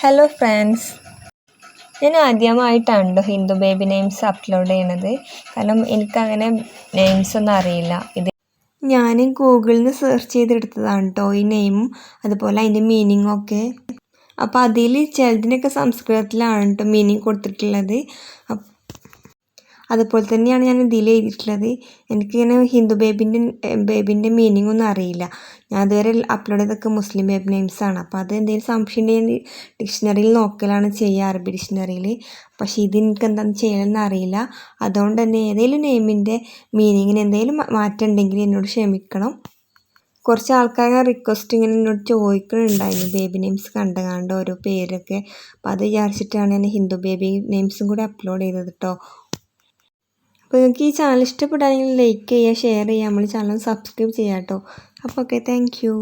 Hello friends, ഞാൻ ആദ്യമായിട്ടാണ് കേട്ടോ ഹിന്ദു ബേബി നെയിംസ് അപ്ലോഡ് ചെയ്യണത്. കാരണം എനിക്കങ്ങനെ നെയിംസ് ഒന്നും അറിയില്ല. ഞാൻ ഗൂഗിളിൽ നിന്ന് സെർച്ച് ചെയ്തെടുത്തതാണ് കേട്ടോ ഈ നെയിമും അതുപോലെ അതിൻ്റെ മീനിങ്ങും ഒക്കെ. അപ്പോൾ അതിൽ ചിലതിനൊക്കെ സംസ്കൃതത്തിലാണ് കേട്ടോ മീനിങ് കൊടുത്തിട്ടുള്ളത്. അതുപോലെ തന്നെയാണ് ഞാൻ ഇതിൽ എഴുതിയിട്ടുള്ളത്. എനിക്കിങ്ങനെ ഹിന്ദു ബേബിൻ്റെ മീനിങ് ഒന്നും അറിയില്ല. ഞാൻ അതുവരെ അപ്ലോഡ് ചെയ്തൊക്കെ മുസ്ലിം ബേബി നെയിംസാണ്. അപ്പോൾ അത് എന്തെങ്കിലും സംശയം ഉണ്ടെങ്കിൽ ഡിക്ഷണറിയിൽ നോക്കലാണ് ചെയ്യുക, അറബി ഡിക്ഷണറിയിൽ. പക്ഷേ ഇത് എനിക്ക് എന്താണെന്ന് ചെയ്യണമെന്ന് അറിയില്ല. അതുകൊണ്ട് തന്നെ ഏതെങ്കിലും നെയിമിൻ്റെ മീനിങ്ങിന് എന്തെങ്കിലും മാറ്റം ഉണ്ടെങ്കിൽ എന്നോട് ക്ഷമിക്കണം. കുറച്ച് ആൾക്കാരെ റിക്വസ്റ്റ് ഇങ്ങനെ എന്നോട് ചോദിക്കുന്നുണ്ടായിരുന്നു ബേബി നെയിംസ് കണ്ട് ഓരോ പേരൊക്കെ. അപ്പോൾ അത് വിചാരിച്ചിട്ടാണ് ഞാൻ ഹിന്ദു ബേബി നെയിംസും കൂടി അപ്ലോഡ് ചെയ്തത് കേട്ടോ. അപ്പോൾ നിങ്ങൾക്ക് ഈ ചാനൽ ഇഷ്ടപ്പെടുകയാണെങ്കിൽ ലൈക്ക് ചെയ്യുക, ഷെയർ ചെയ്യുക, നമ്മൾ ചാനൽ സബ്സ്ക്രൈബ് ചെയ്യാം കേട്ടോ. അപ്പോൾ ഓക്കെ, താങ്ക് യു.